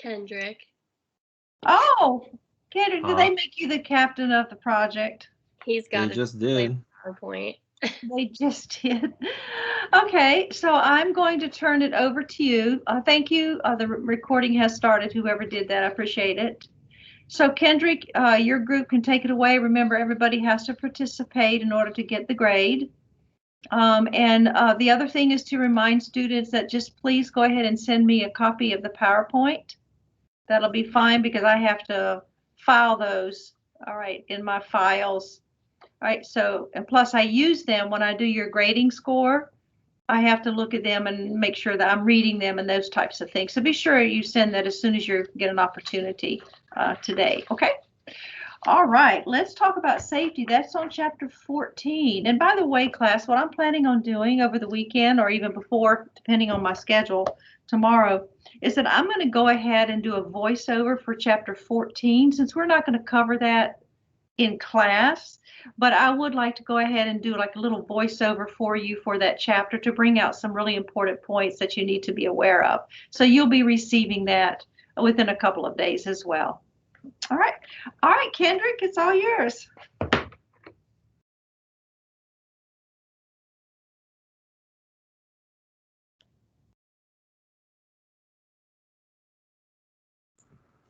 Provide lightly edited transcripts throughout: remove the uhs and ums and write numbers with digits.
Kendrick. Oh, Kendrick, did they make you the captain of the project? He's got They just did. PowerPoint. They just did. Okay, so I'm going to turn it over to you. Thank you. The recording has started. Whoever did that, I appreciate it. So Kendrick, your group can take it away. Remember, everybody has to participate in order to get the grade. And the other thing is to remind students that just please go ahead and send me a copy of the PowerPoint. That'll be fine because I have to file those, all right, in my files. All right, so, and plus I use them when I do your grading score. I have to look at them and make sure that I'm reading them and those types of things. So be sure you send that as soon as you get an opportunity today, okay? All right, let's talk about safety. That's on chapter 14. And by the way, class, what I'm planning on doing over the weekend or even before, depending on my schedule tomorrow, is that I'm going to go ahead and do a voiceover for chapter 14 since we're not going to cover that in class. But I would like to go ahead and do like a little voiceover for you for that chapter to bring out some really important points that you need to be aware of. So you'll be receiving that within a couple of days as well. All right, Kendrick, it's all yours.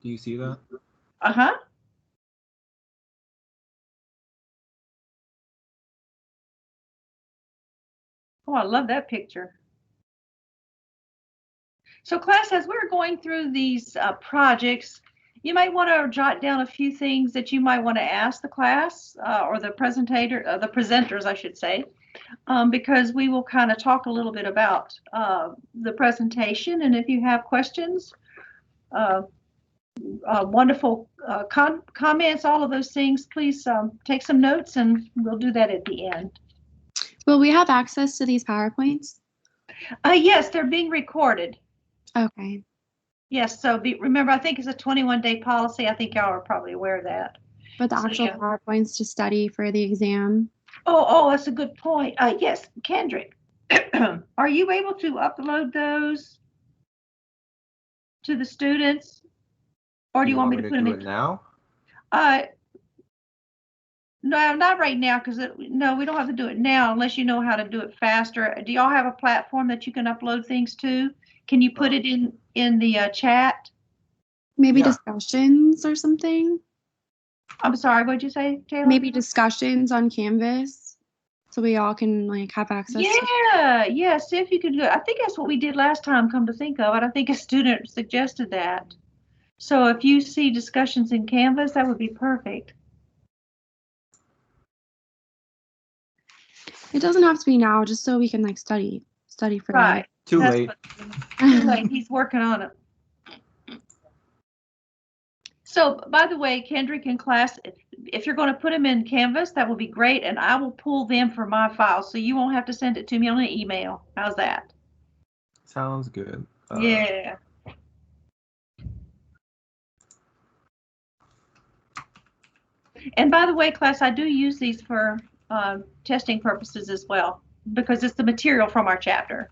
Do you see that? Uh-huh. Oh, I love that picture. So class, as we're going through these projects, you might want to jot down a few things that you might want to ask the class or the presenters, I should say, because we will kind of talk a little bit about the presentation. And if you have questions, wonderful comments, all of those things, please take some notes and we'll do that at the end. Will we have access to these PowerPoints? Yes, they're being recorded. Okay. Yes, so remember, I think it's a 21-day policy. I think y'all are probably aware of that. But the actual PowerPoints to study for the exam? Oh, that's a good point. Yes, Kendrick, are you able to upload those to the students? Or do you want me to put them in now? No, not right now, because no, we don't have to do it now unless you know how to do it faster. Do y'all have a platform that you can upload things to? Can you put it in the chat? Maybe discussions or something? I'm sorry, what'd you say, Taylor? Maybe discussions on Canvas so we all can like have access Yeah, see if you could do it. I think that's what we did last time, come to think of it. I think a student suggested that. So if you see discussions in Canvas, that would be perfect. It doesn't have to be now, just so we can like study for right. Too late. Too late. He's working on it. So, by the way, Kendrick in class, if you're going to put them in Canvas, that would be great, and I will pull them from my file, so you won't have to send it to me on an email. How's that? Sounds good. Yeah. And by the way, class, I do use these for testing purposes as well, because it's the material from our chapter.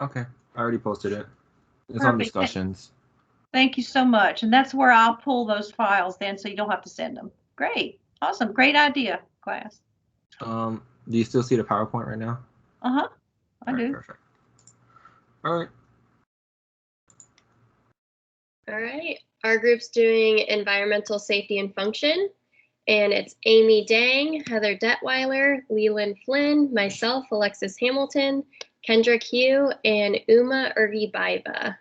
Okay, I already posted it. It's on discussions. Thank you so much. And that's where I'll pull those files then, so you don't have to send them. Great. Awesome. Great idea, class. Do you still see the PowerPoint right now? Uh-huh. I do. Perfect. All right. All right. Our group's doing environmental safety and function. And it's Amy Dang, Heather Detweiler, Leland Flynn, myself, Alexis Hamilton, Kendrick Hugh, and Uma Urgi-Baiba.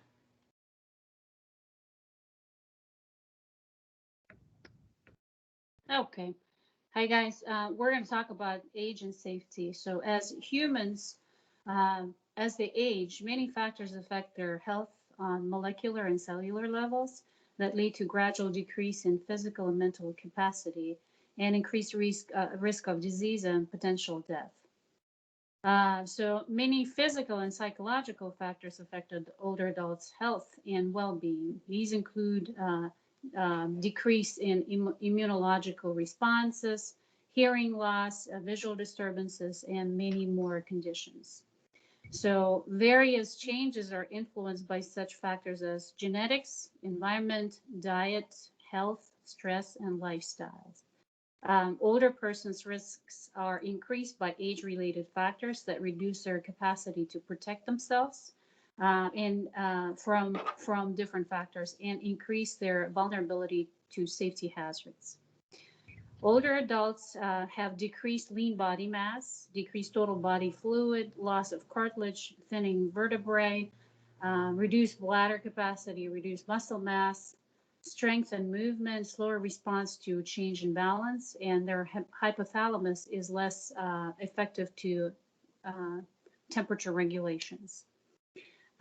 Okay. Hi, guys. We're going to talk about age and safety. So as humans, as they age, many factors affect their health on molecular and cellular levels that lead to gradual decrease in physical and mental capacity and increased risk of disease and potential death. So many physical and psychological factors affected older adults' health and well-being. These include decrease in immunological responses, hearing loss, visual disturbances, and many more conditions. So various changes are influenced by such factors as genetics, environment, diet, health, stress, and lifestyles. Older persons' risks are increased by age-related factors that reduce their capacity to protect themselves from different factors and increase their vulnerability to safety hazards. Older adults have decreased lean body mass, decreased total body fluid, loss of cartilage, thinning vertebrae, reduced bladder capacity, reduced muscle mass, strength and movement, slower response to change in balance, and their hypothalamus is less effective to temperature regulations.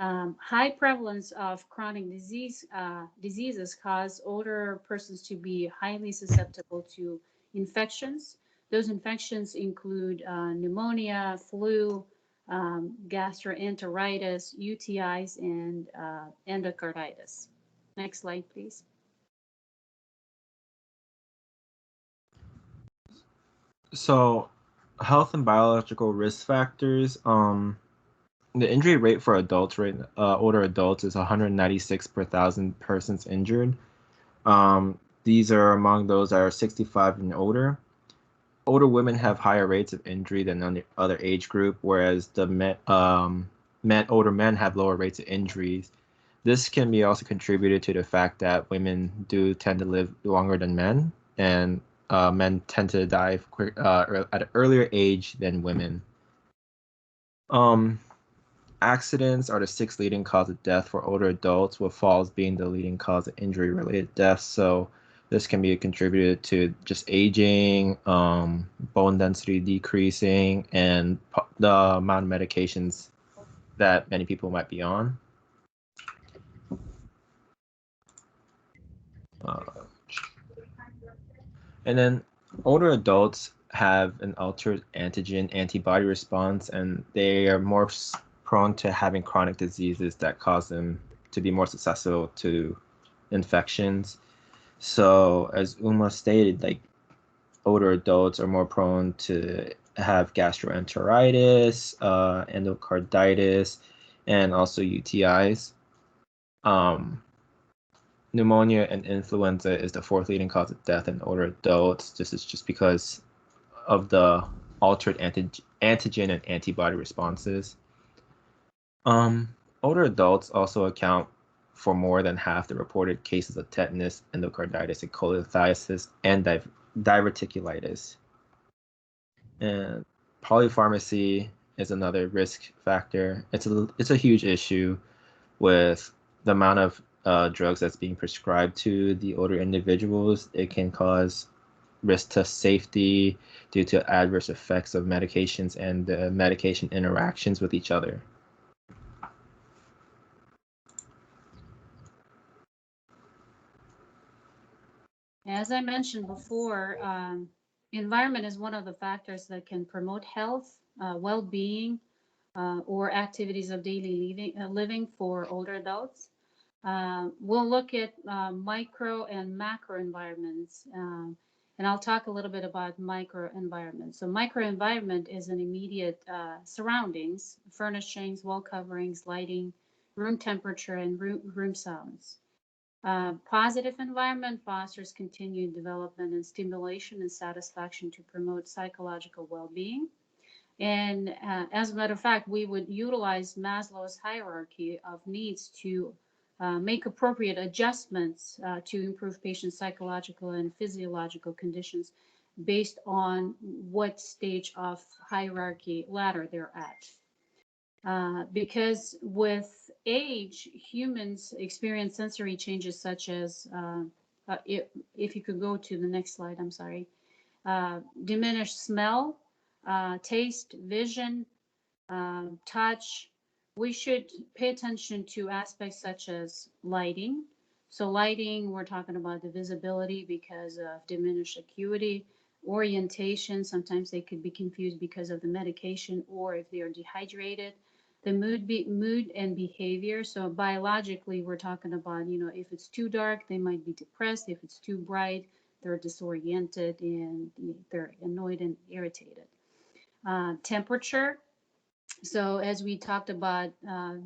High prevalence of chronic diseases cause older persons to be highly susceptible to infections. Those infections include pneumonia, flu, gastroenteritis, UTIs, and endocarditis. Next slide, please. So, health and biological risk factors. The injury rate for adults, older adults, is 196 per 1,000 persons injured. These are among those that are 65 and older. Older women have higher rates of injury than the other age group, whereas the older men have lower rates of injuries. This can be also contributed to the fact that women do tend to live longer than men, and men tend to die at an earlier age than women. Accidents are the sixth leading cause of death for older adults, with falls being the leading cause of injury-related deaths. So this can be contributed to just aging, bone density decreasing, and the amount of medications that many people might be on. And then older adults have an altered antigen antibody response, and they are more prone to having chronic diseases that cause them to be more susceptible to infections. So as Uma stated, like, older adults are more prone to have gastroenteritis, endocarditis, and also UTIs. Pneumonia and influenza is the fourth leading cause of death in older adults. This is just because of the altered antigen and antibody responses. Older adults also account for more than half the reported cases of tetanus, endocarditis, and cholelithiasis, and diverticulitis. And polypharmacy is another risk factor. It's a huge issue with the amount of drugs that's being prescribed to the older individuals. It can cause risk to safety due to adverse effects of medications and the medication interactions with each other. As I mentioned before, environment is one of the factors that can promote health, well-being, or activities of daily living for older adults. We'll look at micro and macro environments, and I'll talk a little bit about micro environment. So micro environment is an immediate surroundings, furnishings, wall coverings, lighting, room temperature, and room sounds. Positive environment fosters continued development and stimulation and satisfaction to promote psychological well-being. And as a matter of fact, we would utilize Maslow's hierarchy of needs to make appropriate adjustments to improve patients' psychological and physiological conditions based on what stage of hierarchy ladder they're at. Because with age, humans experience sensory changes such as, if you could go to the next slide, I'm sorry, diminished smell, taste, vision, touch, we should pay attention to aspects such as lighting. So lighting, we're talking about the visibility because of diminished acuity, orientation, sometimes they could be confused because of the medication or if they are dehydrated. The mood and behavior. So biologically, we're talking about, if it's too dark, they might be depressed. If it's too bright, they're disoriented and they're annoyed and irritated. Temperature, so as we talked about,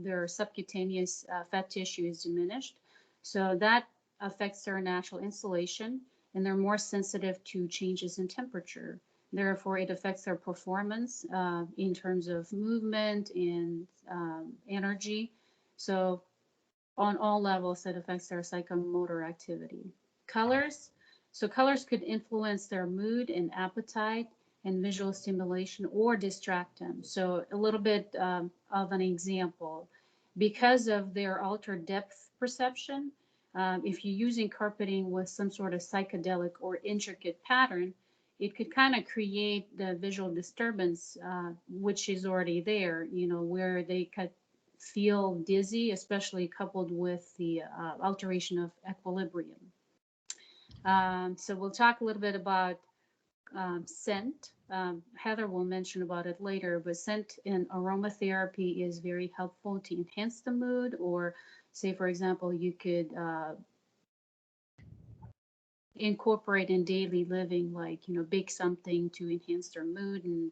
their subcutaneous fat tissue is diminished. So that affects their natural insulation, and they're more sensitive to changes in temperature. Therefore, it affects their performance in terms of movement and energy. So on all levels, it affects their psychomotor activity. Colors. So colors could influence their mood and appetite and visual stimulation or distract them. So a little bit of an example. Because of their altered depth perception, if you're using carpeting with some sort of psychedelic or intricate pattern, it could kind of create the visual disturbance, which is already there, where they could feel dizzy, especially coupled with the alteration of equilibrium. So we'll talk a little bit about scent. Heather will mention about it later, but scent and aromatherapy is very helpful to enhance the mood, or say, for example, you could incorporate in daily living, like, bake something to enhance their mood and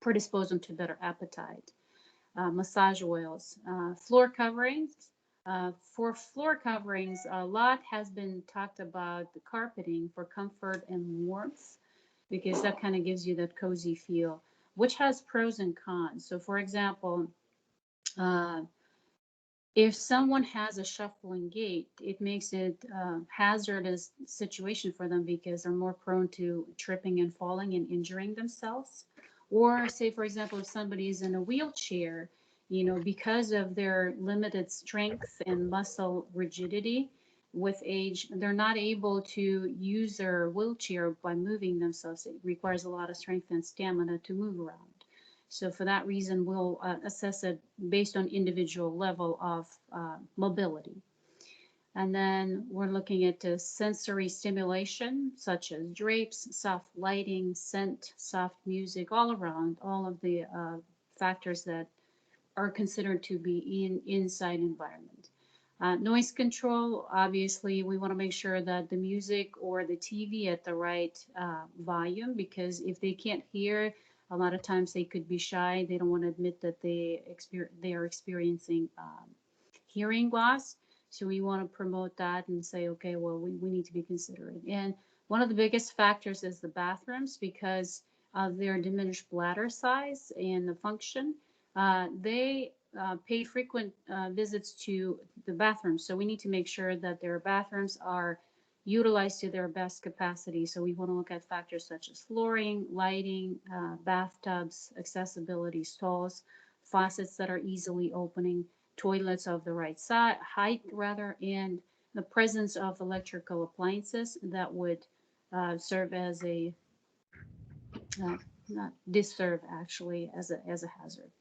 predispose them to better appetite. Massage oils, floor coverings. For floor coverings, a lot has been talked about the carpeting for comfort and warmth because that kind of gives you that cozy feel, which has pros and cons. So, for example, uh, if someone has a shuffling gait, it makes it a hazardous situation for them because they're more prone to tripping and falling and injuring themselves. Or say, for example, if somebody is in a wheelchair, because of their limited strength and muscle rigidity with age, they're not able to use their wheelchair by moving themselves. It requires a lot of strength and stamina to move around. So for that reason, we'll assess it based on individual level of mobility. And then we're looking at the sensory stimulation, such as drapes, soft lighting, scent, soft music, all around, all of the factors that are considered to be in inside environment. Noise control, obviously, we want to make sure that the music or the TV at the right volume, because if they can't hear, a lot of times they could be shy. They don't want to admit that they are experiencing hearing loss. So we want to promote that and say, okay, well, we need to be considerate. And one of the biggest factors is the bathrooms because of their diminished bladder size and the function. They pay frequent visits to the bathrooms. So we need to make sure that their bathrooms are utilized to their best capacity. So we want to look at factors such as flooring, lighting, bathtubs, accessibility, stalls, faucets that are easily opening, toilets of the right size, height rather, and the presence of electrical appliances that would serve as a, not disserve actually, as a hazard.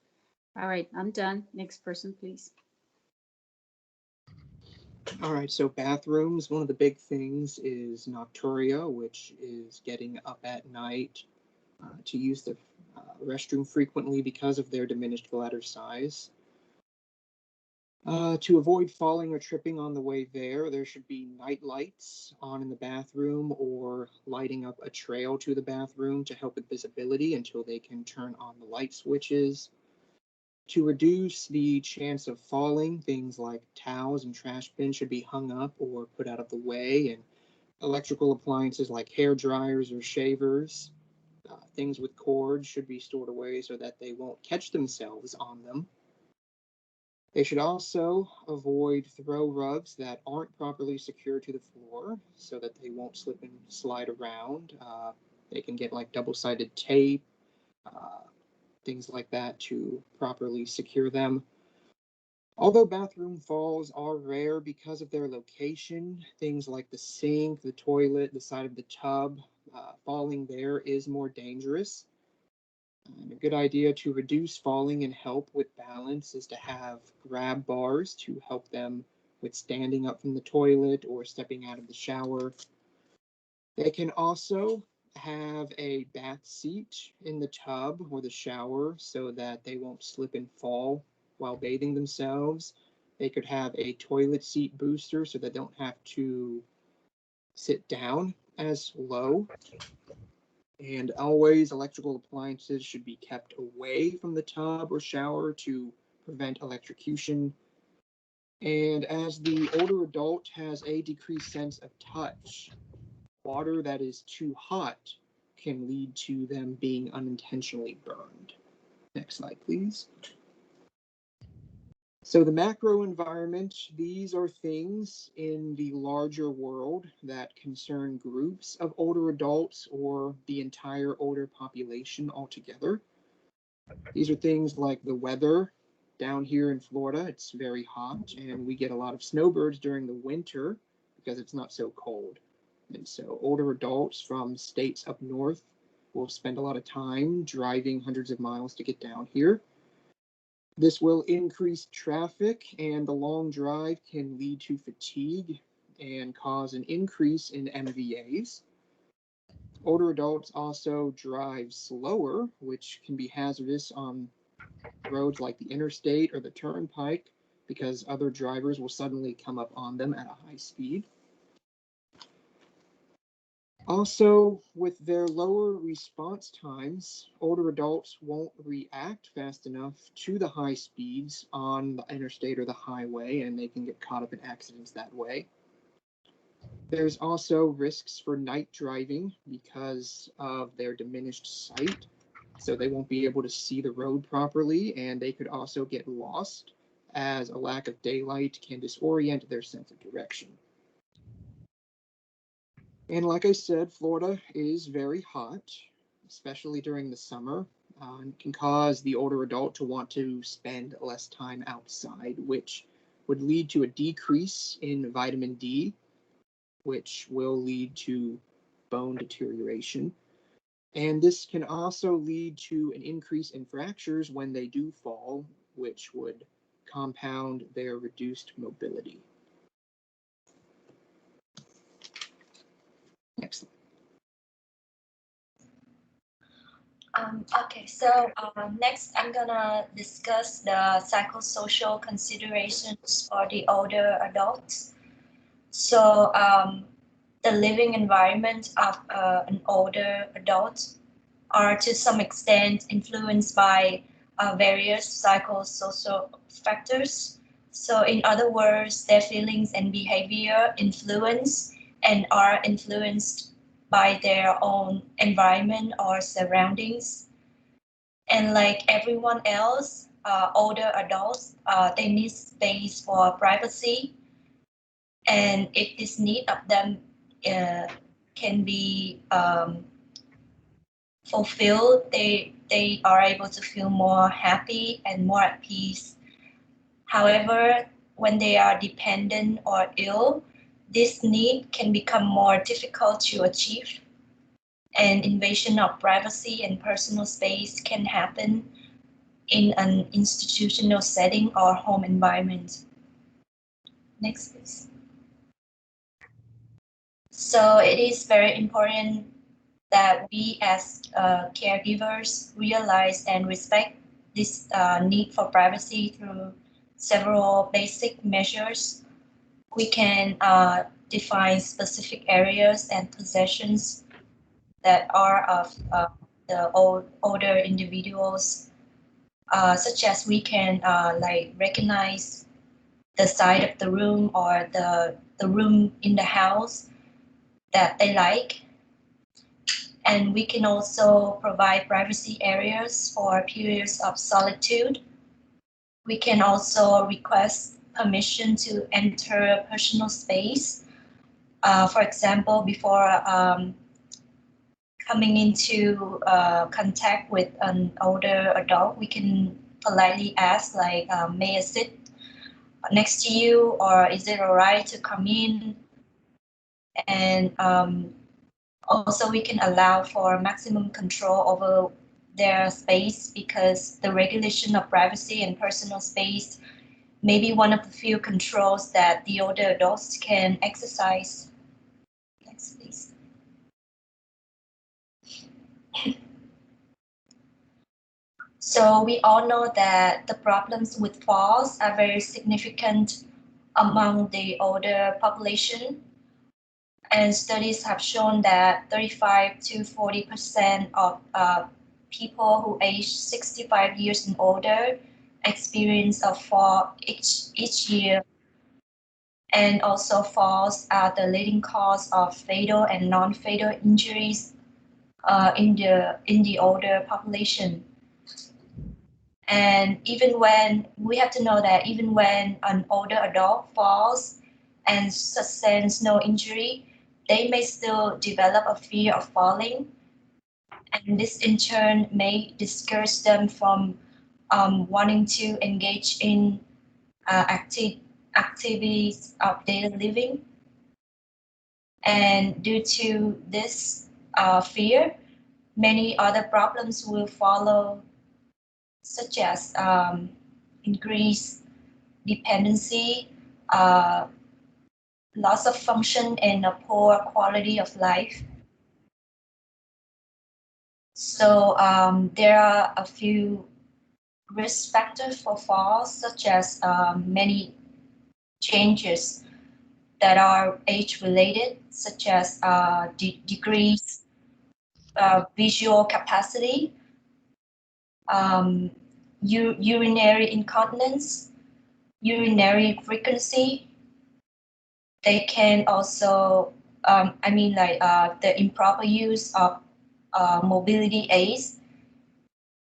All right, I'm done. Next person, please. All right, so bathrooms, one of the big things is nocturia, which is getting up at night to use the restroom frequently because of their diminished bladder size. To avoid falling or tripping on the way there should be night lights on in the bathroom or lighting up a trail to the bathroom to help with visibility until they can turn on the light switches. To reduce the chance of falling, things like towels and trash bins should be hung up or put out of the way, and electrical appliances like hair dryers or shavers, things with cords should be stored away so that they won't catch themselves on them. They should also avoid throw rugs that aren't properly secured to the floor so that they won't slip and slide around. They can get like double-sided tape, uh, things like that to properly secure them. Although bathroom falls are rare because of their location, things like the sink, the toilet, the side of the tub, falling there is more dangerous. And a good idea to reduce falling and help with balance is to have grab bars to help them with standing up from the toilet or stepping out of the shower. They can also have a bath seat in the tub or the shower so that they won't slip and fall while bathing themselves. They could have a toilet seat booster so they don't have to sit down as low. And always electrical appliances should be kept away from the tub or shower to prevent electrocution. And as the older adult has a decreased sense of touch, water that is too hot can lead to them being unintentionally burned. Next slide, please. So the macro environment, these are things in the larger world that concern groups of older adults or the entire older population altogether. These are things like the weather. Down here in Florida, it's very hot, and we get a lot of snowbirds during the winter because it's not so cold. And so older adults from states up north will spend a lot of time driving hundreds of miles to get down here. This will increase traffic, and the long drive can lead to fatigue and cause an increase in MVAs. Older adults also drive slower, which can be hazardous on roads like the interstate or the turnpike because other drivers will suddenly come up on them at a high speed. Also, with their lower response times, older adults won't react fast enough to the high speeds on the interstate or the highway, and they can get caught up in accidents that way. There's also risks for night driving because of their diminished sight, so they won't be able to see the road properly, and they could also get lost as a lack of daylight can disorient their sense of direction. And like I said, Florida is very hot, especially during the summer, and can cause the older adult to want to spend less time outside, which would lead to a decrease in vitamin D, which will lead to bone deterioration. And this can also lead to an increase in fractures when they do fall, which would compound their reduced mobility. Next slide. Okay, so next I'm gonna discuss the psychosocial considerations for the older adults. So the living environment of an older adult are to some extent influenced by various psychosocial factors. So in other words, their feelings and behavior influence and are influenced by their own environment or surroundings. And like everyone else, older adults, they need space for privacy. And if this need of them can be fulfilled, they are able to feel more happy and more at peace. However, when they are dependent or ill, this need can become more difficult to achieve, and invasion of privacy and personal space can happen in an institutional setting or home environment. Next, please. So it is very important that we as caregivers realize and respect this need for privacy through several basic measures. We can define specific areas and possessions that are of the older individuals, such as we can like recognize the side of the room or the room in the house that they like. And we can also provide privacy areas for periods of solitude. We can also request permission to enter personal space. For example, before coming into contact with an older adult, we can politely ask like, may I sit next to you, or is it all right to come in? And also we can allow for maximum control over their space, because the regulation of privacy and personal space may be one of the few controls that the older adults can exercise. Next, please. So we all know that the problems with falls are very significant among the older population. And studies have shown that 35 to 40% of people who age 65 years and older experience a fall each year. And also falls are the leading cause of fatal and non-fatal injuries in the older population. And even when we have to know that even when an older adult falls and sustains no injury, they may still develop a fear of falling. And this in turn may discourage them from wanting to engage in activities of daily living. And due to this fear, many other problems will follow, such as increased dependency, uh, loss of function, and a poor quality of life. So there are a few risk factors for falls, such as many changes that are age-related, such as decreased visual capacity, urinary incontinence, urinary frequency. They can also, the improper use of mobility aids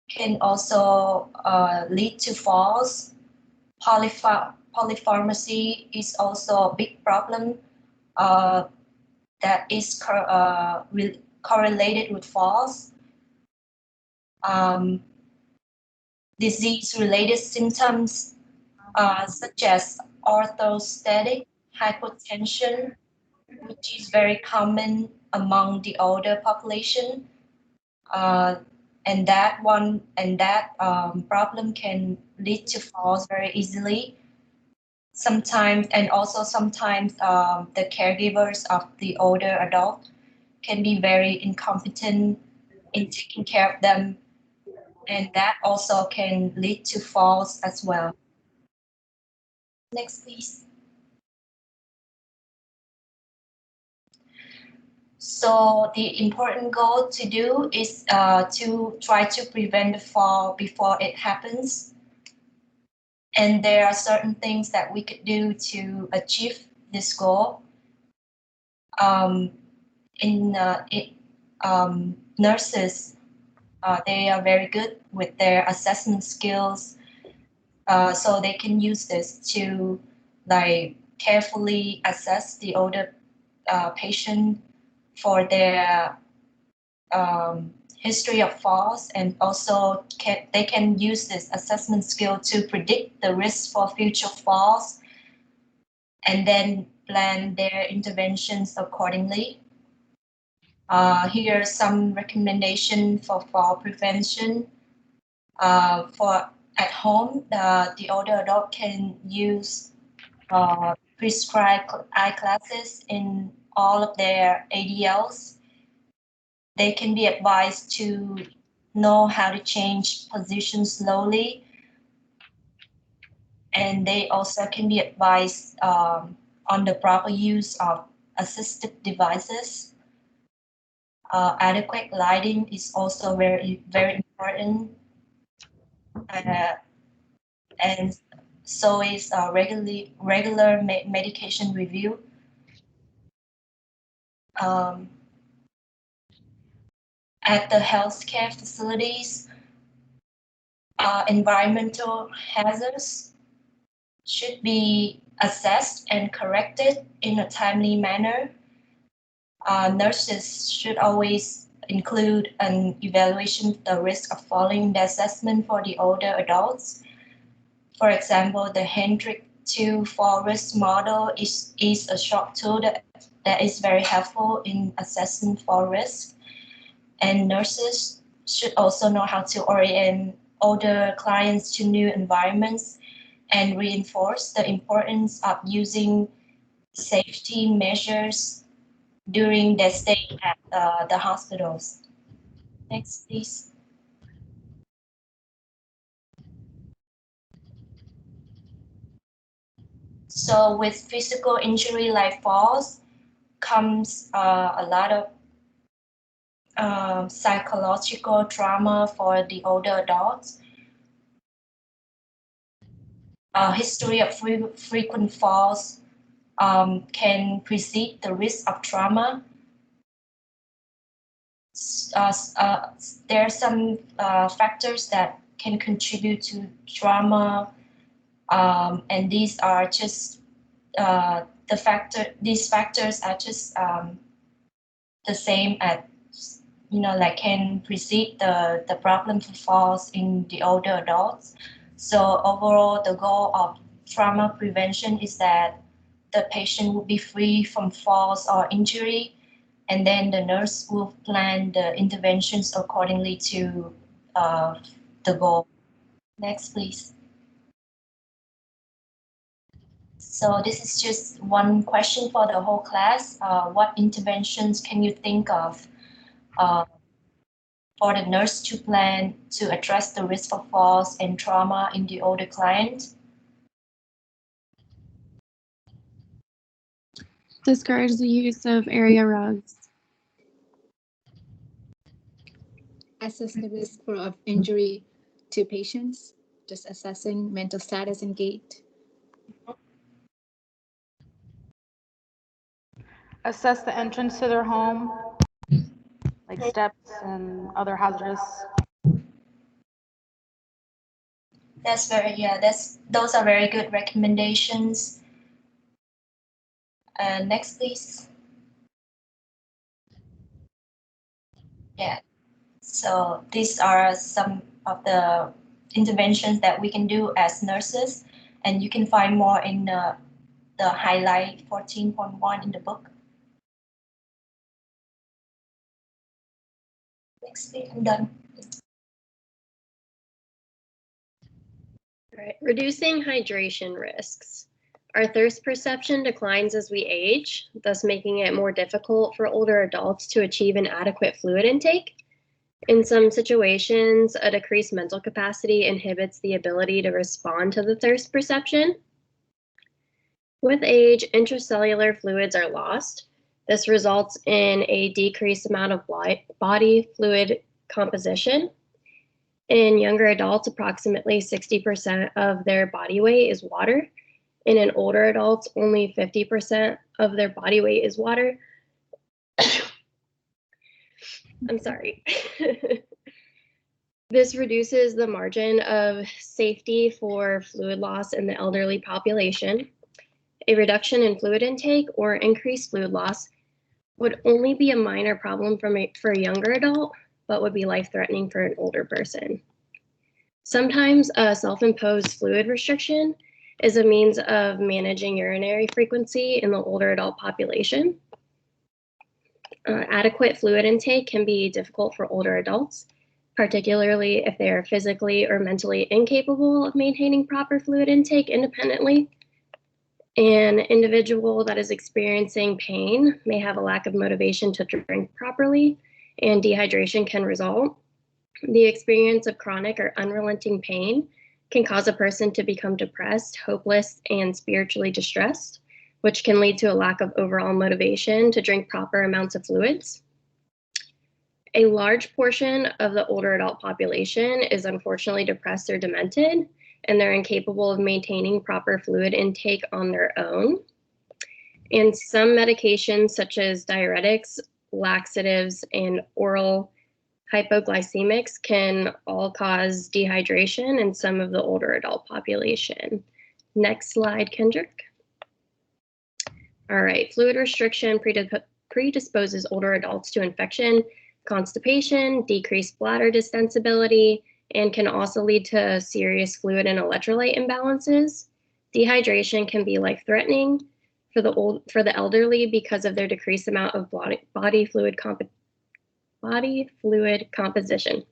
can also lead to falls. Polypharmacy is also a big problem that is correlated with falls. Disease-related symptoms such as orthostatic hypotension, which is very common among the older population, and that problem can lead to falls very easily. Sometimes the caregivers of the older adult can be very incompetent in taking care of them, and that also can lead to falls as well. Next, please. So the important goal to do is to try to prevent the fall before it happens. And there are certain things that we could do to achieve this goal. Nurses, they are very good with their assessment skills, so they can use this to carefully assess the older patient for their history of falls, and also they can use this assessment skill to predict the risk for future falls and then plan their interventions accordingly. Here are some recommendations for fall prevention. For at home, the older adult can use prescribed eyeglasses in all of their ADLs. They can be advised to know how to change position slowly. And they also can be advised on the proper use of assistive devices. Adequate lighting is also very, very important. And so is regular medication review. At the healthcare facilities, environmental hazards should be assessed and corrected in a timely manner. Nurses should always include an evaluation of the risk of falling in the assessment for the older adults. For example, the Hendrick 2 fall risk model is a short tool that is very helpful in assessing fall risk. And nurses should also know how to orient older clients to new environments and reinforce the importance of using safety measures during their stay at the hospitals. Next, please. So with physical injury like falls comes a lot of psychological trauma for the older adults. A history of frequent falls can precede the risk of trauma. There are some factors that can contribute to trauma, and these are just these factors are just the same as, like can precede the problem for falls in the older adults. So overall, the goal of trauma prevention is that the patient will be free from falls or injury, and then the nurse will plan the interventions accordingly to the goal. Next, please. So this is just one question for the whole class. What interventions can you think of for the nurse to plan to address the risk of falls and trauma in the older client? Discourage the use of area rugs. Assess the risk of injury to patients, just assessing mental status and gait. Assess the entrance to their home, like steps and other hazardous. Those are very good recommendations. Next, please. Yeah. So these are some of the interventions that we can do as nurses, and you can find more in the highlight 14.1 in the book. Next, please. I'm done. All right, reducing hydration risks. Our thirst perception declines as we age, thus making it more difficult for older adults to achieve an adequate fluid intake. In some situations, a decreased mental capacity inhibits the ability to respond to the thirst perception. With age, intracellular fluids are lost. This results in a decreased amount of body fluid composition. In younger adults, approximately 60% of their body weight is water. And in older adults, only 50% of their body weight is water. I'm sorry. This reduces the margin of safety for fluid loss in the elderly population. A reduction in fluid intake or increased fluid loss would only be a minor problem for a younger adult, but would be life-threatening for an older person. Sometimes a self-imposed fluid restriction is a means of managing urinary frequency in the older adult population. Adequate fluid intake can be difficult for older adults, particularly if they are physically or mentally incapable of maintaining proper fluid intake independently. An individual that is experiencing pain may have a lack of motivation to drink properly, and dehydration can result. The experience of chronic or unrelenting pain can cause a person to become depressed, hopeless, and spiritually distressed, which can lead to a lack of overall motivation to drink proper amounts of fluids. A large portion of the older adult population is unfortunately depressed or demented, and they're incapable of maintaining proper fluid intake on their own. And some medications such as diuretics, laxatives, and oral hypoglycemics can all cause dehydration in some of the older adult population. Next slide, Kendrick. All right, fluid restriction predisposes older adults to infection, constipation, decreased bladder distensibility, and can also lead to serious fluid and electrolyte imbalances. Dehydration can be life-threatening for the elderly because of their decreased amount of body fluid composition.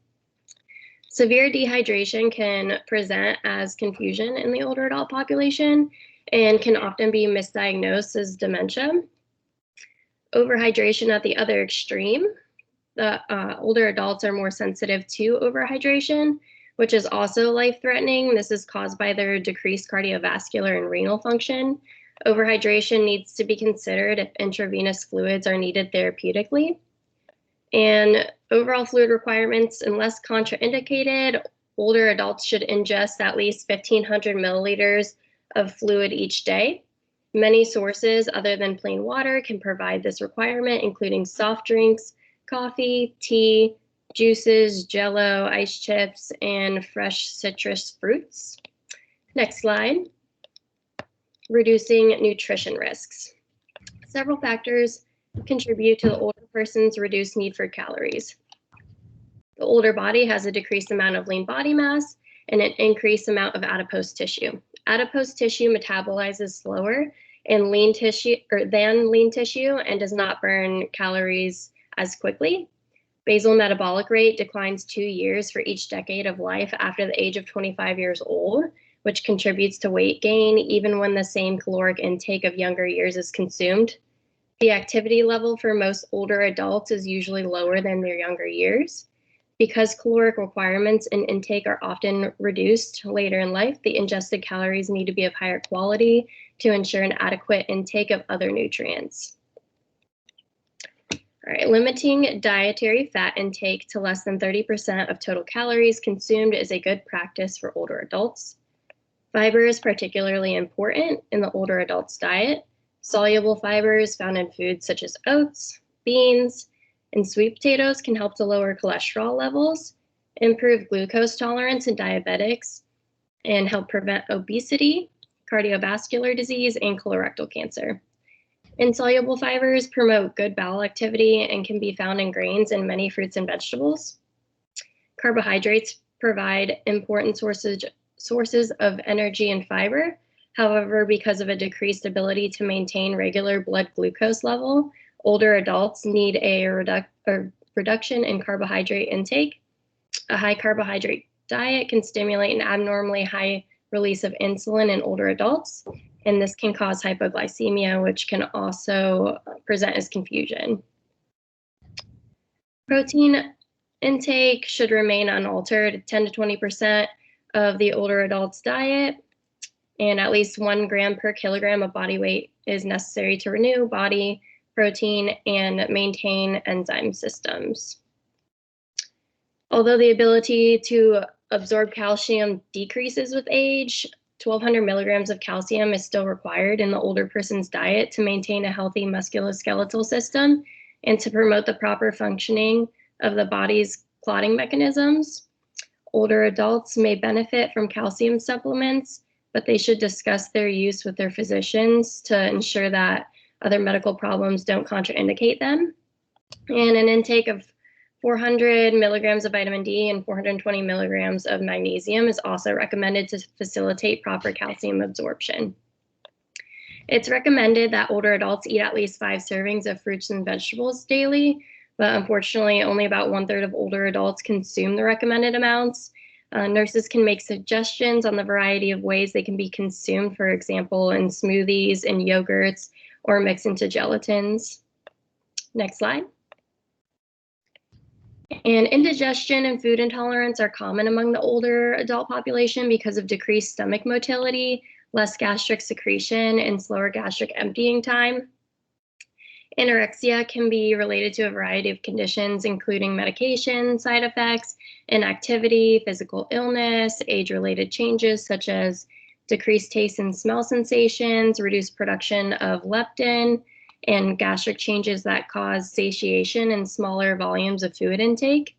Severe dehydration can present as confusion in the older adult population and can often be misdiagnosed as dementia. Overhydration at the other extreme, the older adults are more sensitive to overhydration, which is also life-threatening. This is caused by their decreased cardiovascular and renal function. Overhydration needs to be considered if intravenous fluids are needed therapeutically. And overall fluid requirements, unless contraindicated, older adults should ingest at least 1,500 milliliters of fluid each day. Many sources other than plain water can provide this requirement, including soft drinks, coffee, tea, juices, Jell-O, ice chips, and fresh citrus fruits. Next slide. Reducing nutrition risks. Several factors contribute to the older person's reduced need for calories. The older body has a decreased amount of lean body mass and an increased amount of adipose tissue. Adipose tissue metabolizes slower and lean tissue and does not burn calories as quickly. Basal metabolic rate declines 2 years for each decade of life after the age of 25 years old, which contributes to weight gain even when the same caloric intake of younger years is consumed. The activity level for most older adults is usually lower than their younger years. Because caloric requirements and intake are often reduced later in life, the ingested calories need to be of higher quality to ensure an adequate intake of other nutrients. All right, limiting dietary fat intake to less than 30% of total calories consumed is a good practice for older adults. Fiber is particularly important in the older adult's diet. Soluble fibers found in foods such as oats, beans, and sweet potatoes can help to lower cholesterol levels, improve glucose tolerance in diabetics, and help prevent obesity, cardiovascular disease, and colorectal cancer. Insoluble fibers promote good bowel activity and can be found in grains and many fruits and vegetables. Carbohydrates provide important sources of energy and fiber. However, because of a decreased ability to maintain regular blood glucose level, older adults need a reduction in carbohydrate intake. A high carbohydrate diet can stimulate an abnormally high release of insulin in older adults, and this can cause hypoglycemia, which can also present as confusion. Protein intake should remain unaltered, 10 to 20% of the older adult's diet, and at least 1 gram per kilogram of body weight is necessary to renew body protein and maintain enzyme systems. Although the ability to absorb calcium decreases with age, 1,200 milligrams of calcium is still required in the older person's diet to maintain a healthy musculoskeletal system and to promote the proper functioning of the body's clotting mechanisms. Older adults may benefit from calcium supplements, but they should discuss their use with their physicians to ensure that other medical problems don't contraindicate them. And an intake of 400 milligrams of vitamin D and 420 milligrams of magnesium is also recommended to facilitate proper calcium absorption. It's recommended that older adults eat at least 5 servings of fruits and vegetables daily, but unfortunately only about 1/3 of older adults consume the recommended amounts. Nurses can make suggestions on the variety of ways they can be consumed, for example, in smoothies and yogurts or mixed into gelatins. Next slide. And indigestion and food intolerance are common among the older adult population because of decreased stomach motility, less gastric secretion, and slower gastric emptying time. Anorexia can be related to a variety of conditions, including medication side effects, inactivity, physical illness, age-related changes such as decreased taste and smell sensations, reduced production of leptin, and gastric changes that cause satiation and smaller volumes of food intake.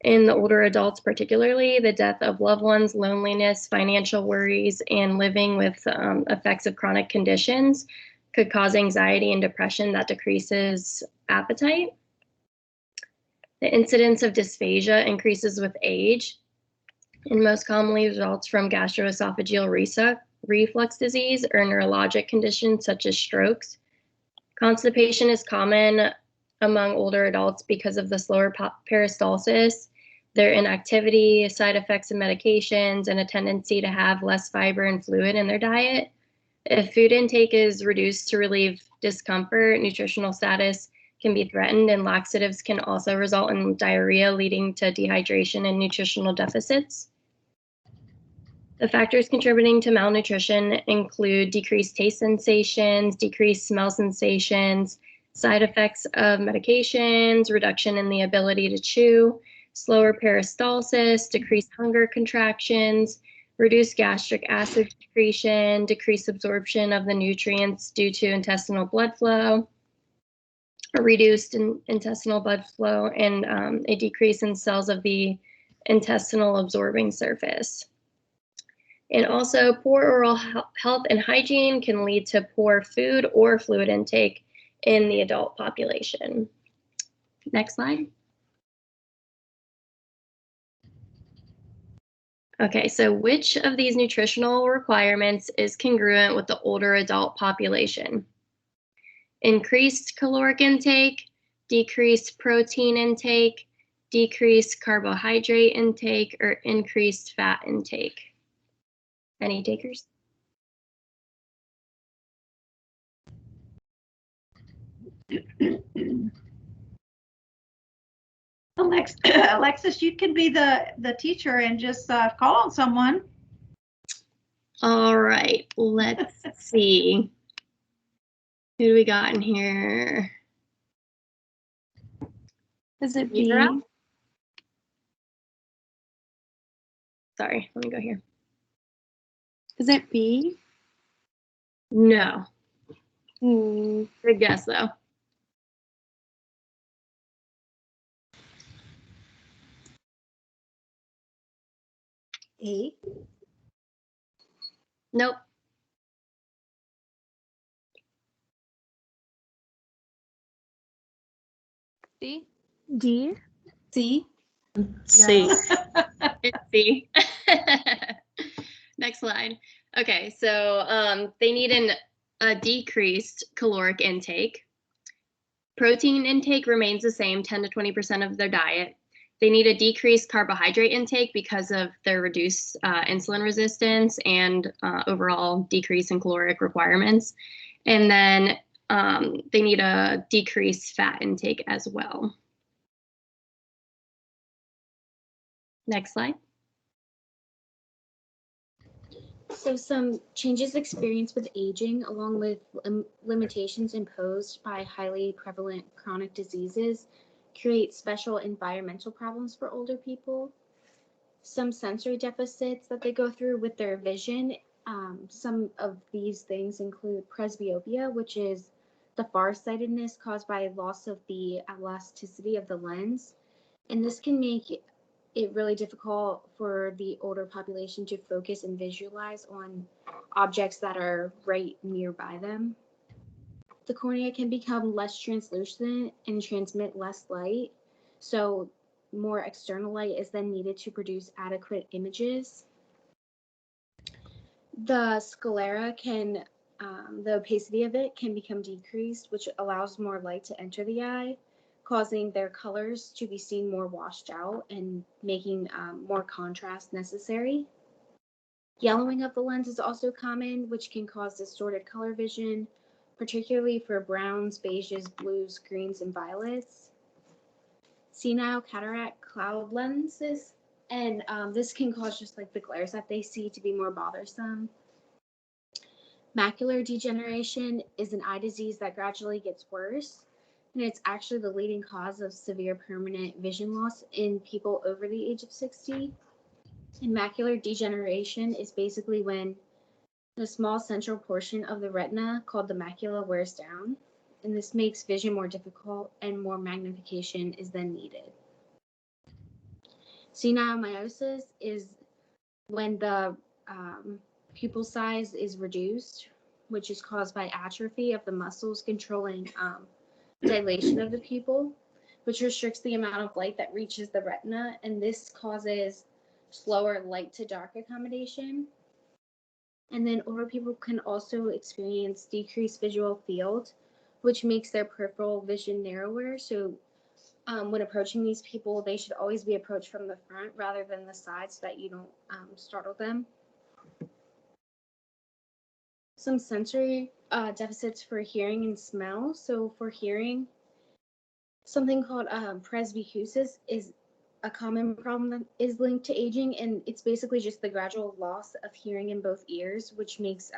In the older adults particularly, the death of loved ones, loneliness, financial worries, and living with effects of chronic conditions could cause anxiety and depression that decreases appetite. The incidence of dysphagia increases with age and most commonly results from gastroesophageal reflux disease or neurologic conditions such as strokes. Constipation is common among older adults because of the slower peristalsis their inactivity, side effects of medications, and a tendency to have less fiber and fluid in their diet. If food intake is reduced to relieve discomfort, nutritional status can be threatened, and laxatives can also result in diarrhea, leading to dehydration and nutritional deficits. The factors contributing to malnutrition include decreased taste sensations, decreased smell sensations, side effects of medications, reduction in the ability to chew, slower peristalsis, decreased hunger contractions, reduced gastric acid secretion, decreased absorption of the nutrients due to intestinal blood flow, reduced intestinal blood flow, and a decrease in cells of the intestinal absorbing surface. And also, poor oral health and hygiene can lead to poor food or fluid intake in the adult population. Next slide. Okay, so which of these nutritional requirements is congruent with the older adult population? Increased caloric intake, decreased protein intake, decreased carbohydrate intake, or increased fat intake? Any takers? Alexis, you can be the teacher and just call on someone. All right, let's see. Who do we got in here? Is it B? Gero? Sorry, let me go here. Is it B? No. Hmm. Good guess, though. A. Nope. D? D? C. C. It's C. Next slide. Okay, so they need a decreased caloric intake. Protein intake remains the same, 10 to 20% of their diet. They need a decreased carbohydrate intake because of their reduced insulin resistance and overall decrease in caloric requirements. And then they need a decreased fat intake as well. Next slide. So some changes experienced with aging, along with limitations imposed by highly prevalent chronic diseases, create special environmental problems for older people. Some sensory deficits that they go through with their vision. Some of these things include presbyopia, which is the farsightedness caused by loss of the elasticity of the lens. And this can make it really difficult for the older population to focus and visualize on objects that are right nearby them. The cornea can become less translucent and transmit less light, so more external light is then needed to produce adequate images. The sclera can, the opacity of it can become decreased, which allows more light to enter the eye, causing their colors to be seen more washed out and making more contrast necessary. Yellowing of the lens is also common, which can cause distorted color vision, particularly for browns, beiges, blues, greens, and violets. Senile cataract cloud lenses, and this can cause just like the glares that they see to be more bothersome. Macular degeneration is an eye disease that gradually gets worse, and it's actually the leading cause of severe permanent vision loss in people over the age of 60. And macular degeneration is basically when a small central portion of the retina called the macula wears down, and this makes vision more difficult and more magnification is then needed. Senile miosis is when the pupil size is reduced, which is caused by atrophy of the muscles controlling dilation of the pupil, which restricts the amount of light that reaches the retina, and this causes slower light to dark accommodation. And then older people can also experience decreased visual field, which makes their peripheral vision narrower. So when approaching these people, they should always be approached from the front rather than the side so that you don't startle them. Some sensory deficits for hearing and smell. So for hearing, something called presbycusis is a common problem that is linked to aging, and it's basically just the gradual loss of hearing in both ears, which makes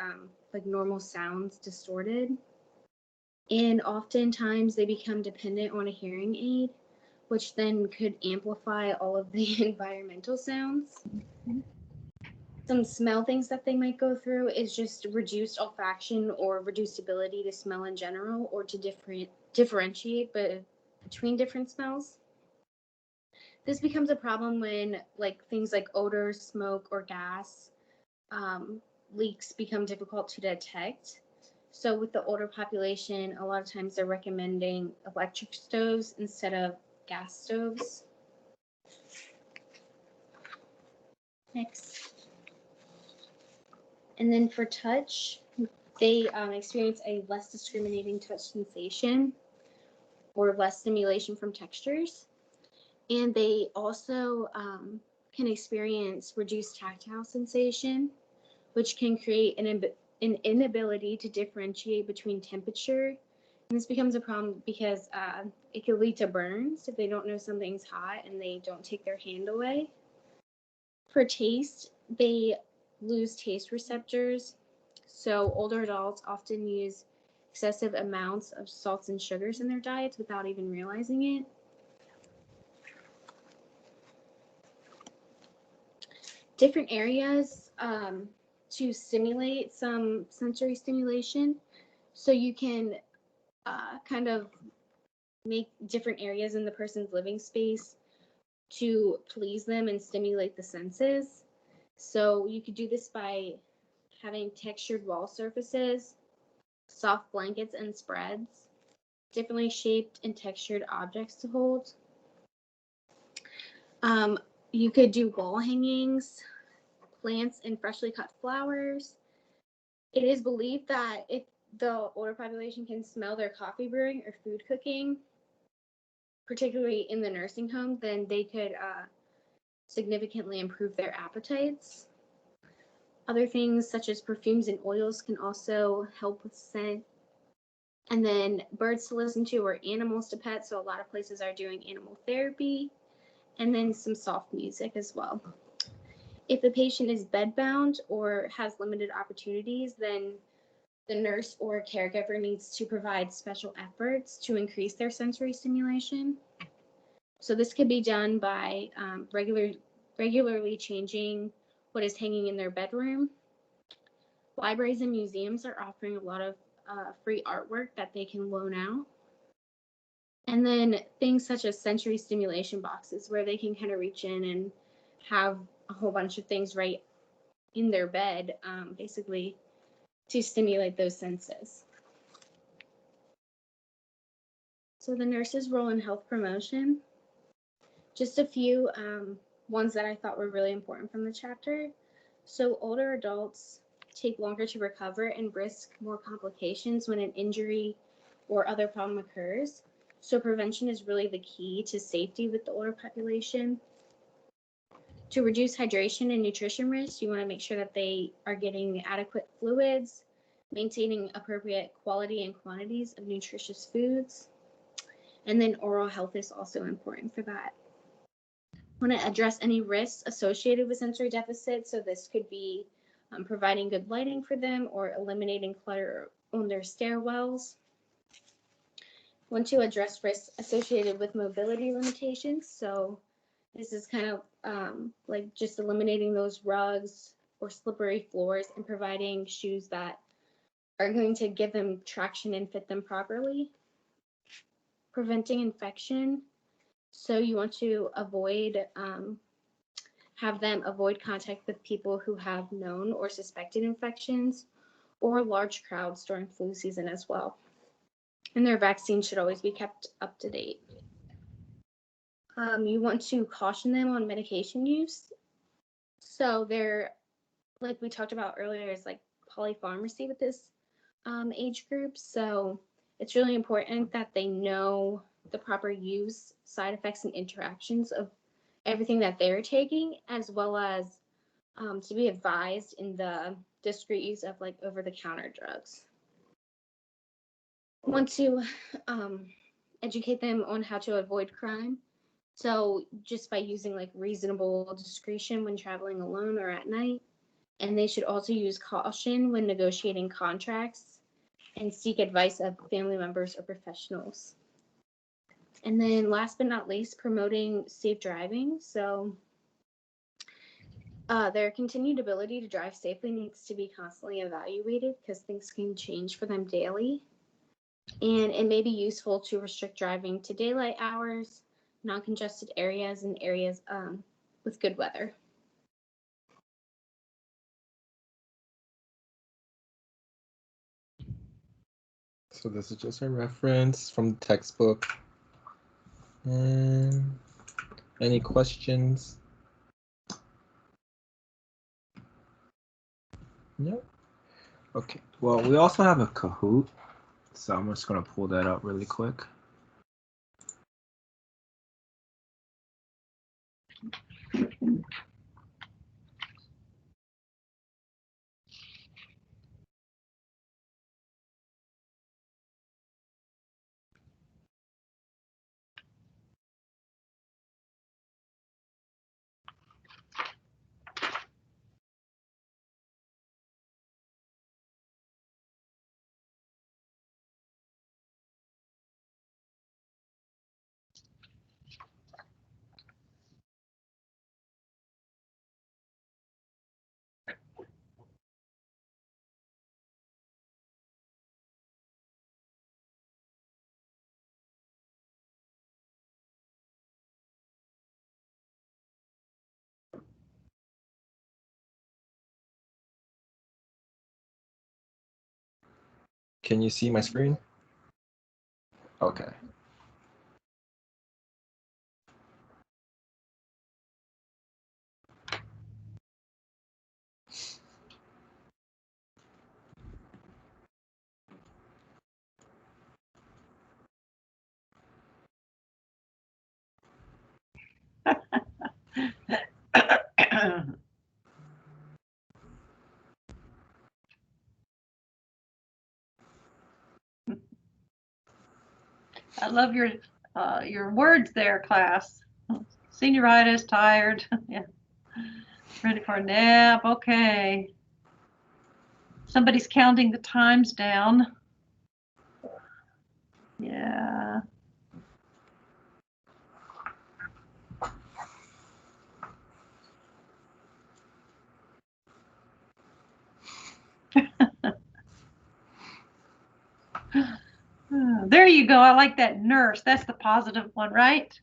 like normal sounds distorted. And oftentimes they become dependent on a hearing aid, which then could amplify all of the environmental sounds. Some smell things that they might go through is just reduced olfaction or reduced ability to smell in general, or to differentiate between different smells. This becomes a problem when things like odor, smoke, or gas leaks become difficult to detect. So with the older population, a lot of times they're recommending electric stoves instead of gas stoves. Next. And then for touch, they experience a less discriminating touch sensation or less stimulation from textures. And they also can experience reduced tactile sensation, which can create an inability to differentiate between temperature. And this becomes a problem because it could lead to burns if they don't know something's hot and they don't take their hand away. For taste, they lose taste receptors. So older adults often use excessive amounts of salts and sugars in their diets without even realizing it. Different areas to stimulate some sensory stimulation. So you can kind of make different areas in the person's living space to please them and stimulate the senses. So you could do this by having textured wall surfaces, soft blankets and spreads, differently shaped and textured objects to hold. You could do wall hangings, plants, and freshly cut flowers. It is believed that if the older population can smell their coffee brewing or food cooking, particularly in the nursing home, then they could significantly improve their appetites. Other things such as perfumes and oils can also help with scent. And then birds to listen to or animals to pet. So a lot of places are doing animal therapy, and then some soft music as well. If the patient is bedbound or has limited opportunities, then the nurse or caregiver needs to provide special efforts to increase their sensory stimulation. So this could be done by regularly changing what is hanging in their bedroom. Libraries and museums are offering a lot of free artwork that they can loan out. And then things such as sensory stimulation boxes where they can kind of reach in and have a whole bunch of things right in their bed, basically to stimulate those senses. So the nurse's role in health promotion, just a few ones that I thought were really important from the chapter. So older adults take longer to recover and risk more complications when an injury or other problem occurs. So prevention is really the key to safety with the older population. To reduce hydration and nutrition risk, you want to make sure that they are getting adequate fluids, maintaining appropriate quality and quantities of nutritious foods. And then oral health is also important for that. Want to address any risks associated with sensory deficits. So this could be providing good lighting for them or eliminating clutter on their stairwells. Want to address risks associated with mobility limitations. So this is kind of like just eliminating those rugs or slippery floors and providing shoes that are going to give them traction and fit them properly. Preventing infection. So you want to have them avoid contact with people who have known or suspected infections or large crowds during flu season as well. And their vaccines should always be kept up to date. You want to caution them on medication use. So they're, like we talked about earlier, is like polypharmacy with this age group. So it's really important that they know the proper use, side effects, and interactions of everything that they're taking, as well as to be advised in the discreet use of like over-the-counter drugs. Want to educate them on how to avoid crime. So just by using like reasonable discretion when traveling alone or at night. And they should also use caution when negotiating contracts and seek advice of family members or professionals. And then last but not least, promoting safe driving. So their continued ability to drive safely needs to be constantly evaluated because things can change for them daily. And it may be useful to restrict driving to daylight hours, non-congested areas, and areas with good weather. So this is just a reference from the textbook. And any questions? No? Okay. Well, we also have a Kahoot. So I'm just going to pull that up really quick. Can you see my screen? Okay. I love your words there, class. Senioritis, tired. Yeah. Ready for a nap. Okay. Somebody's counting the times down. Yeah. There you go. I like that nurse. That's the positive one, right?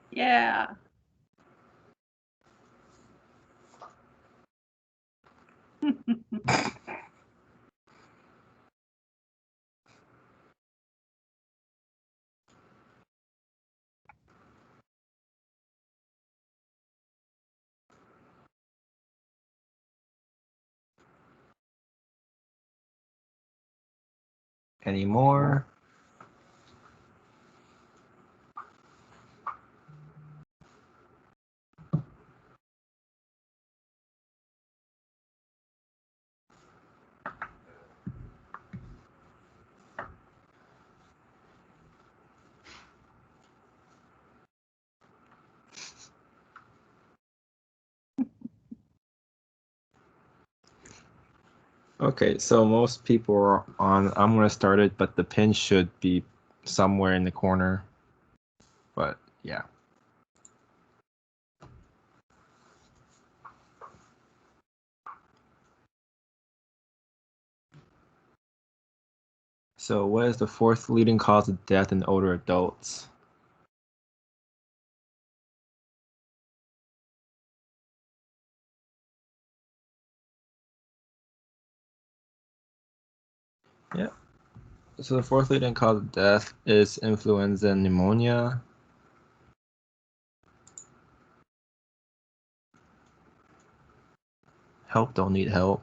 Yeah. Any more? Okay, so most people are on, I'm going to start it, but the pin should be somewhere in the corner. But yeah. So what is the fourth leading cause of death in older adults? Yeah. So the fourth leading cause of death is influenza and pneumonia. Help don't need help.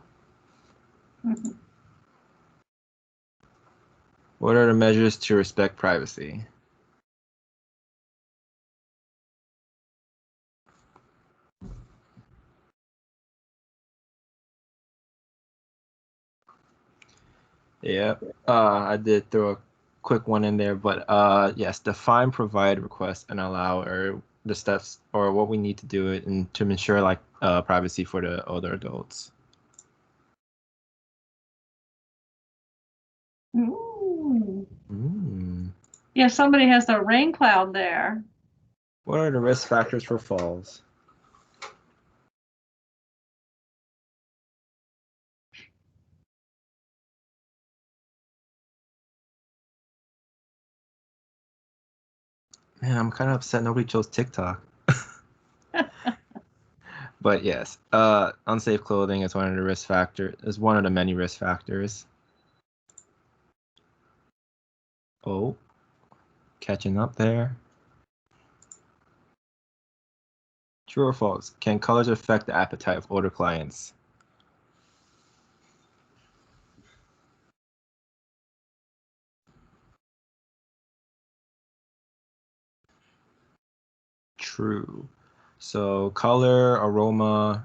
What are the measures to respect privacy? Yeah, I did throw a quick one in there, but yes, define, provide, request, and allow are the steps or what we need to do it and to ensure like privacy for the older adults. Ooh. Mm. Yeah, somebody has a rain cloud there. What are the risk factors for falls? Man, I'm kind of upset nobody chose TikTok. But yes, unsafe clothing is one of the risk factors. Is one of the many risk factors. Oh, catching up there. True or false? Can colors affect the appetite of older clients? True. So color, aroma,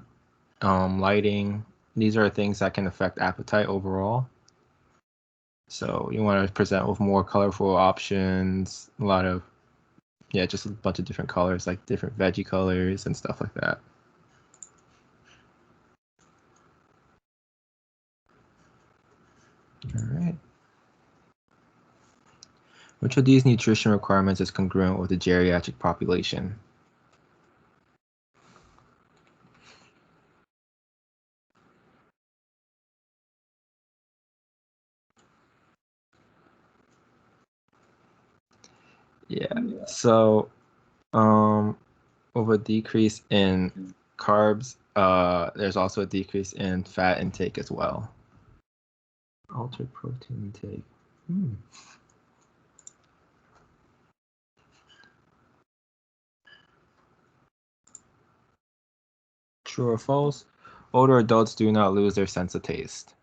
lighting, these are things that can affect appetite overall. So you want to present with more colorful options, a lot of, yeah, just a bunch of different colors, like different veggie colors and stuff like that. All right. Which of these nutrition requirements is congruent with the geriatric population? Yeah. So, with a decrease in carbs, there's also a decrease in fat intake as well. Altered protein intake. True or false? Older adults do not lose their sense of taste.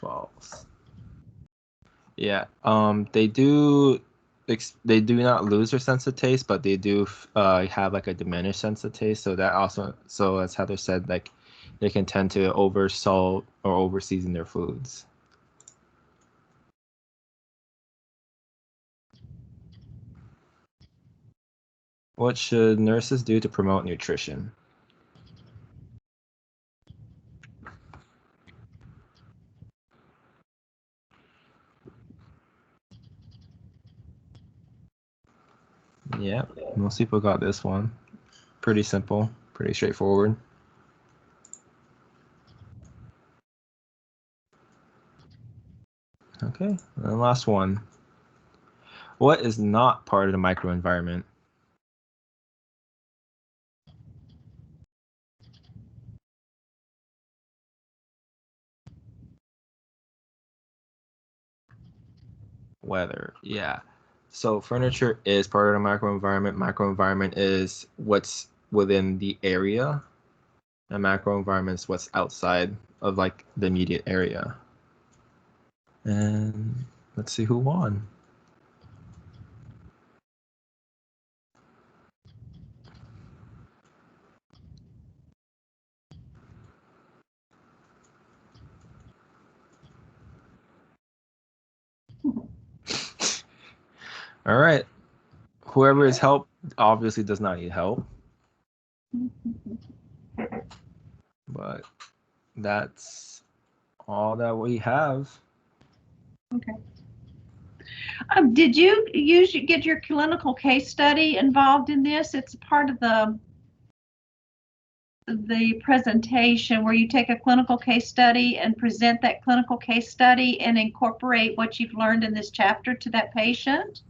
False. Yeah. They do. They do not lose their sense of taste, but they do have like a diminished sense of taste. So that also, so as Heather said, like they can tend to over salt or over season their foods. What should nurses do to promote nutrition? Yeah, most people got this one. Pretty simple, pretty straightforward. Okay, and the last one. What is not part of the microenvironment? Weather, yeah. So furniture is part of the microenvironment. Microenvironment is what's within the area. And macroenvironment is what's outside of like the immediate area. And let's see who won. All right. Whoever is help obviously does not need help. But that's all that we have. Okay. Did you get your clinical case study involved in this? It's part of the presentation where you take a clinical case study and present that clinical case study and incorporate what you've learned in this chapter to that patient.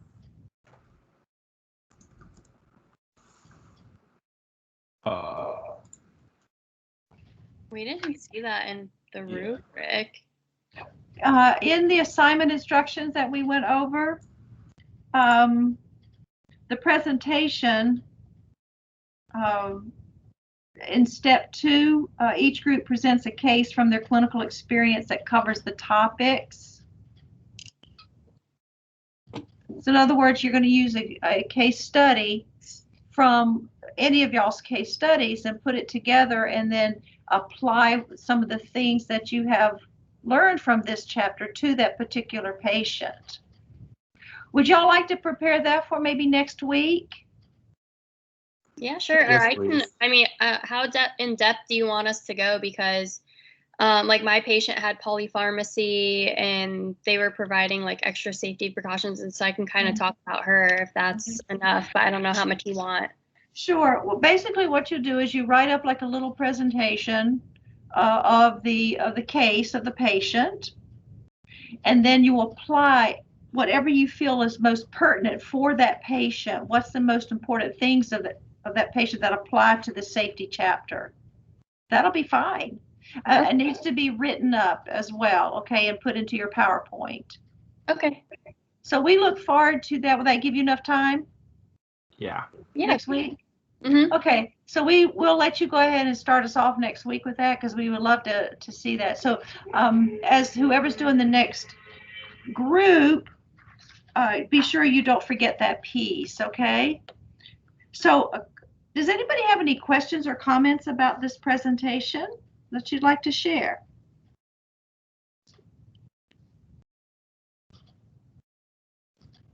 We didn't see that in the rubric. In the assignment instructions that we went over, the presentation, in step 2, each group presents a case from their clinical experience that covers the topics. So in other words, you're going to use a case study from any of y'all's case studies and put it together and then apply some of the things that you have learned from this chapter to that particular patient. Would y'all like to prepare that for maybe next week? Yeah, sure. Or Yes, I can, please. I mean, how in depth do you want us to go? Because like my patient had polypharmacy and they were providing like extra safety precautions. And so I can kind of talk about her if that's enough, but I don't know how much you want. Sure. Well, basically what you do is you write up like a little presentation of the case of the patient, and then you apply whatever you feel is most pertinent for that patient. What's the most important things of that patient that apply to the safety chapter? That'll be fine. It needs to be written up as well, okay, and put into your PowerPoint. Okay. So we look forward to that. Will that give you enough time? Yeah. Next week? Mm-hmm. Okay, so we will let you go ahead and start us off next week with that because we would love to see that. So as whoever's doing the next group, be sure you don't forget that piece, okay? So does anybody have any questions or comments about this presentation that you'd like to share?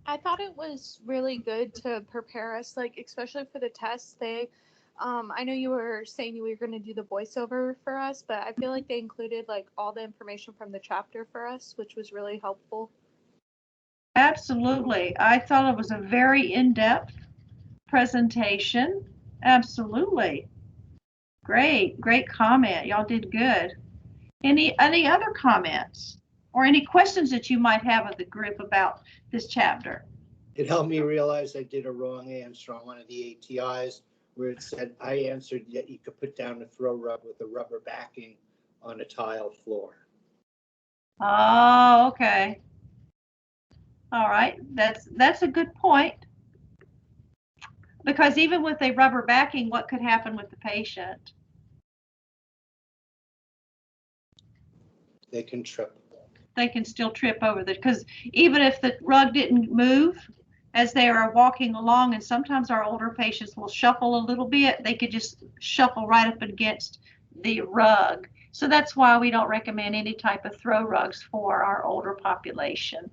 I thought it was really good to prepare us, like especially for the tests. I know you were saying you were going to do the voiceover for us, but I feel like they included like all the information from the chapter for us, which was really helpful. Absolutely. I thought it was a very in-depth presentation. Absolutely. Great comment. Y'all did good. Any other comments or any questions that you might have of the group about this chapter? It helped me realize I did a wrong answer on one of the ATIs where it said I answered that you could put down a throw rug with a rubber backing on a tiled floor. Oh, okay. All right. That's a good point. Because even with a rubber backing, what could happen with the patient? They can trip. They can still trip over that because even if the rug didn't move as they are walking along, and sometimes our older patients will shuffle a little bit, they could just shuffle right up against the rug. So that's why we don't recommend any type of throw rugs for our older population.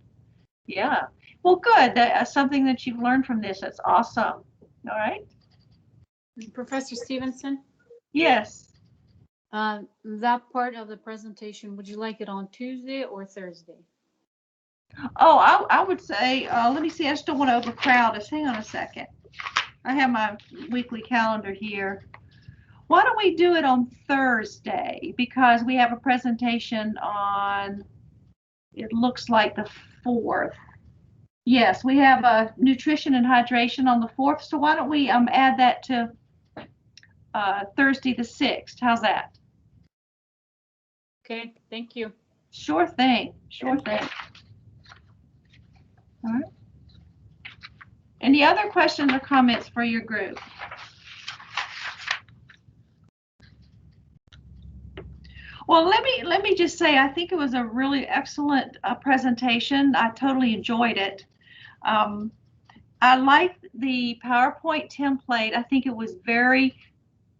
Yeah. Well, good. That's something that you've learned from this. That's awesome. All right. Professor Stevenson? Yes. That part of the presentation, would you like it on Tuesday or Thursday? Oh, I would say, let me see. I just don't want to overcrowd us. Hang on a second. I have my weekly calendar here. Why don't we do it on Thursday? Because we have a presentation on, it looks like the 4th. Yes, we have a nutrition and hydration on the 4th. So why don't we add that to Thursday the 6th? How's that? Okay, thank you. Sure thing. Sure thing. All right. Any other questions or comments for your group? Well, let me just say, I think it was a really excellent presentation. I totally enjoyed it. I liked the PowerPoint template. I think it was very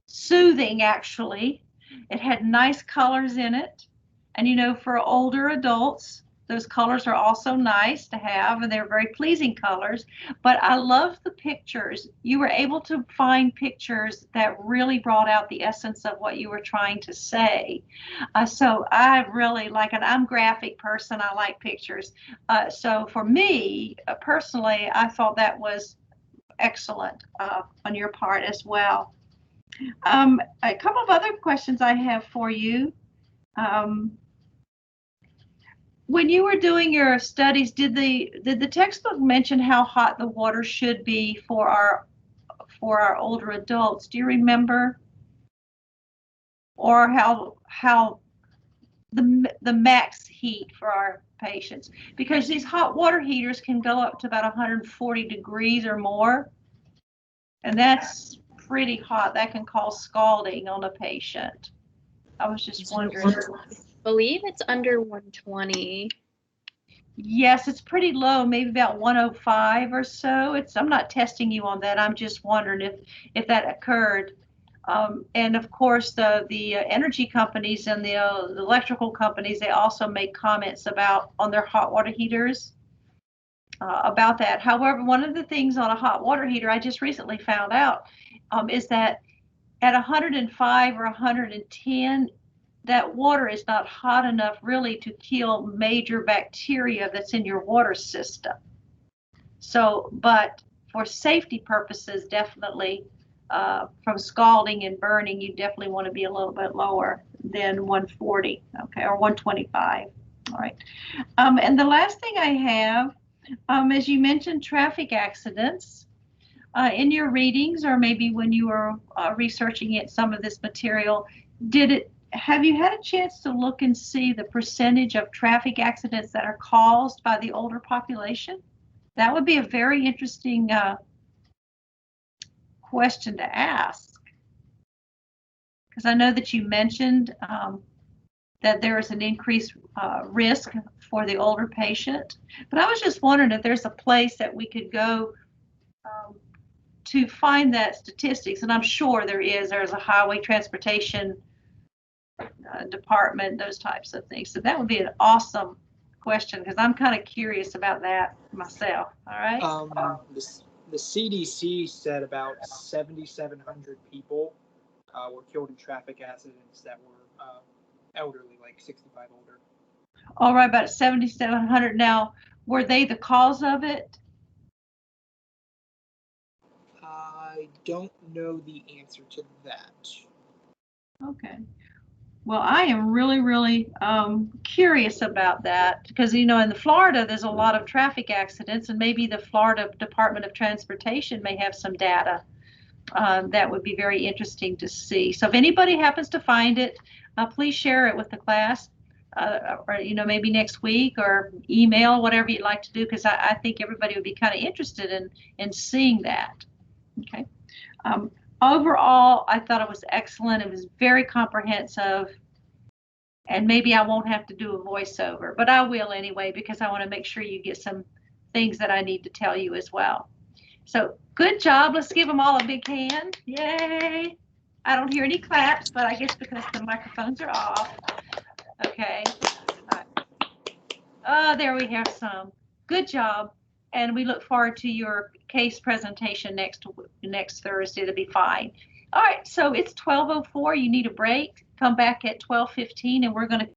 soothing, actually. It had nice colors in it. And, you know, for older adults, those colors are also nice to have, and they're very pleasing colors. But I love the pictures. You were able to find pictures that really brought out the essence of what you were trying to say. So I really like it. I'm a graphic person. I like pictures. So for me, personally, I thought that was excellent on your part as well. A couple of other questions I have for you. When you were doing your studies, did the textbook mention how hot the water should be for our older adults? Do you remember? Or how the max heat for our patients? Because these hot water heaters can go up to about 140 degrees or more, and that's pretty hot. That can cause scalding on a patient. I was just wondering. I believe it's under 120. Yes, it's pretty low, maybe about 105 or so. I'm not testing you on that. I'm just wondering if that occurred. And of course, the energy companies and the electrical companies, they also make comments about on their hot water heaters about that. However, one of the things on a hot water heater I just recently found out is that at 105 or 110, that water is not hot enough really to kill major bacteria that's in your water system. So, but for safety purposes, definitely from scalding and burning, you definitely want to be a little bit lower than 140, okay, or 125. All right. And the last thing I have, as you mentioned, traffic accidents. In your readings, or maybe when you were researching it, some of this material, have you had a chance to look and see the percentage of traffic accidents that are caused by the older population? That would be a very interesting question to ask, because I know that you mentioned that there is an increased risk for the older patient, but I was just wondering if there's a place that we could go to find that statistics, and I'm sure there's a highway transportation department, those types of things. So that would be an awesome question, because I'm kind of curious about that myself. All right. The CDC said about 7,700 people were killed in traffic accidents that were elderly, like 65 older. All right, about 7,700. Now, were they the cause of it? I don't know the answer to that. Okay. Well, I am really, really curious about that, because, you know, in Florida, there's a lot of traffic accidents, and maybe the Florida Department of Transportation may have some data that would be very interesting to see. So if anybody happens to find it, please share it with the class, or, you know, maybe next week, or email, whatever you'd like to do, because I think everybody would be kind of interested in seeing that. Okay. Overall, I thought it was excellent. It was very comprehensive. And maybe I won't have to do a voiceover, but I will anyway, because I want to make sure you get some things that I need to tell you as well. So good job. Let's give them all a big hand. Yay. I don't hear any claps, but I guess because the microphones are off. Okay. All right. There we have some. Good job. And we look forward to your case presentation next Thursday. It'll be fine. All right. So it's 12:04. You need a break. Come back at 12:15, and we're going to